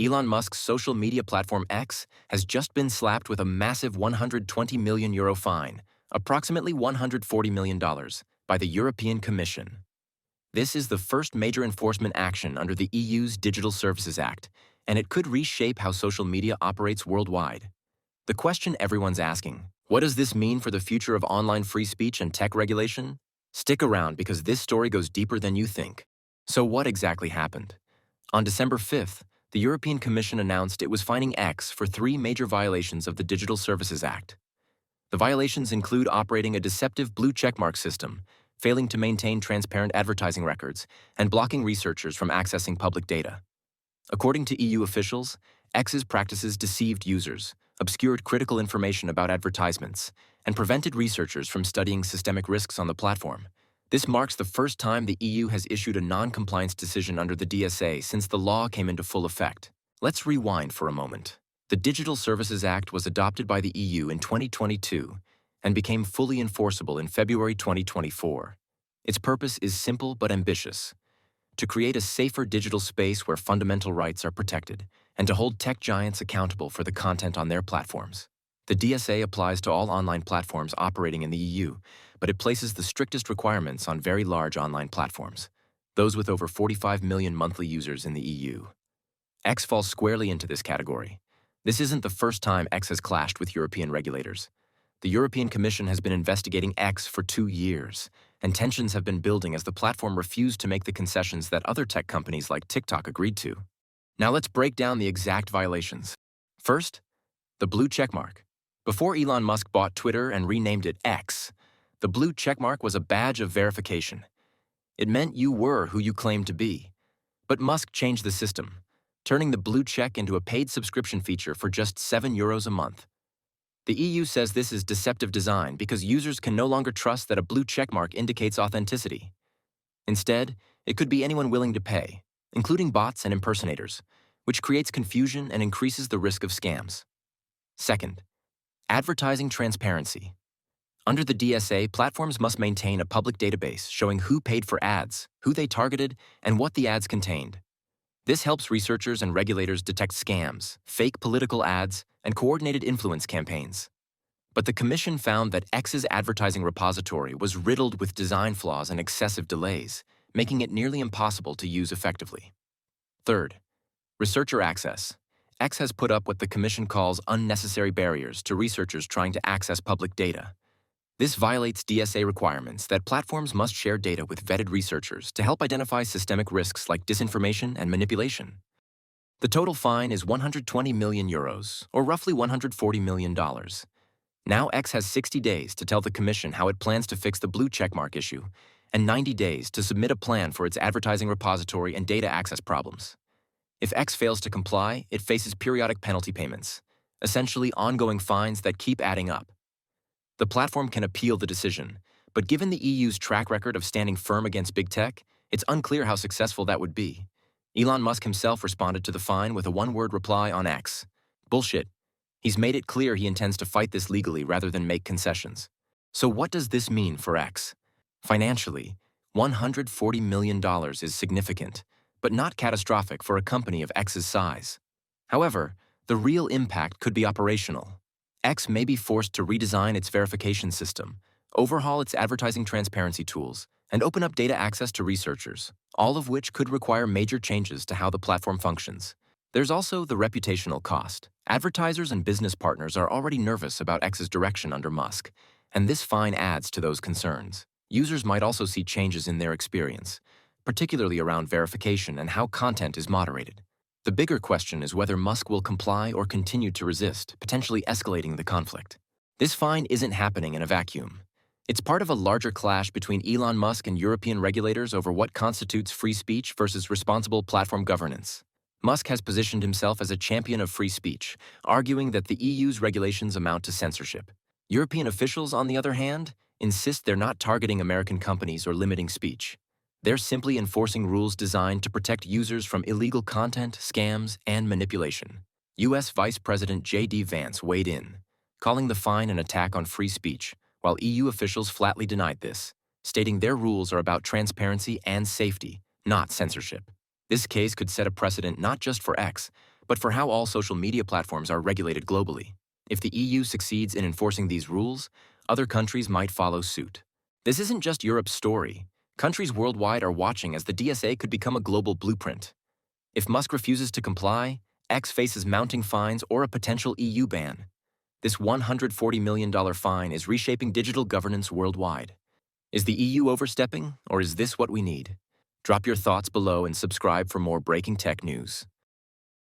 Elon Musk's social media platform X has just been slapped with a massive €120 million fine, approximately $140 million, by the European Commission. This is the first major enforcement action under the EU's Digital Services Act, and it could reshape how social media operates worldwide. The question everyone's asking, what does this mean for the future of online free speech and tech regulation? Stick around because this story goes deeper than you think. So what exactly happened? On December 5th, the European Commission announced it was fining X for 3 major violations of the Digital Services Act. The violations include operating a deceptive blue checkmark system, failing to maintain transparent advertising records, and blocking researchers from accessing public data. According to EU officials, X's practices deceived users, obscured critical information about advertisements, and prevented researchers from studying systemic risks on the platform. This marks the first time the EU has issued a non-compliance decision under the DSA since the law came into full effect. Let's rewind for a moment. The Digital Services Act was adopted by the EU in 2022 and became fully enforceable in February 2024. Its purpose is simple but ambitious: to create a safer digital space where fundamental rights are protected, and to hold tech giants accountable for the content on their platforms. The DSA applies to all online platforms operating in the EU, but it places the strictest requirements on very large online platforms, those with over 45 million monthly users in the EU. X falls squarely into this category. This isn't the first time X has clashed with European regulators. The European Commission has been investigating X for 2 years, and tensions have been building as the platform refused to make the concessions that other tech companies like TikTok agreed to. Now let's break down the exact violations. First, the blue checkmark. Before Elon Musk bought Twitter and renamed it X, the blue checkmark was a badge of verification. It meant you were who you claimed to be. But Musk changed the system, turning the blue check into a paid subscription feature for just €7 a month. The EU says this is deceptive design because users can no longer trust that a blue checkmark indicates authenticity. Instead, it could be anyone willing to pay, including bots and impersonators, which creates confusion and increases the risk of scams. Second, advertising transparency. Under the DSA, platforms must maintain a public database showing who paid for ads, who they targeted, and what the ads contained. This helps researchers and regulators detect scams, fake political ads, and coordinated influence campaigns. But the Commission found that X's advertising repository was riddled with design flaws and excessive delays, making it nearly impossible to use effectively. Third, researcher access. X has put up what the Commission calls unnecessary barriers to researchers trying to access public data. This violates DSA requirements that platforms must share data with vetted researchers to help identify systemic risks like disinformation and manipulation. The total fine is €120 million, or roughly $140 million. Now X has 60 days to tell the Commission how it plans to fix the blue checkmark issue, and 90 days to submit a plan for its advertising repository and data access problems. If X fails to comply, it faces periodic penalty payments, essentially ongoing fines that keep adding up. The platform can appeal the decision, but given the EU's track record of standing firm against big tech, it's unclear how successful that would be. Elon Musk himself responded to the fine with a one-word reply on X: bullshit. He's made it clear he intends to fight this legally rather than make concessions. So what does this mean for X? Financially, $140 million is significant, but not catastrophic for a company of X's size. However, the real impact could be operational. X may be forced to redesign its verification system, overhaul its advertising transparency tools, and open up data access to researchers, all of which could require major changes to how the platform functions. There's also the reputational cost. Advertisers and business partners are already nervous about X's direction under Musk, and this fine adds to those concerns. Users might also see changes in their experience, particularly around verification and how content is moderated. The bigger question is whether Musk will comply or continue to resist, potentially escalating the conflict. This fine isn't happening in a vacuum. It's part of a larger clash between Elon Musk and European regulators over what constitutes free speech versus responsible platform governance. Musk has positioned himself as a champion of free speech, arguing that the EU's regulations amount to censorship. European officials, on the other hand, insist they're not targeting American companies or limiting speech. They're simply enforcing rules designed to protect users from illegal content, scams, and manipulation. U.S. Vice President J.D. Vance weighed in, calling the fine an attack on free speech, while EU officials flatly denied this, stating their rules are about transparency and safety, not censorship. This case could set a precedent not just for X, but for how all social media platforms are regulated globally. If the EU succeeds in enforcing these rules, other countries might follow suit. This isn't just Europe's story. Countries worldwide are watching as the DSA could become a global blueprint. If Musk refuses to comply, X faces mounting fines or a potential EU ban. This $140 million fine is reshaping digital governance worldwide. Is the EU overstepping, or is this what we need? Drop your thoughts below and subscribe for more breaking tech news.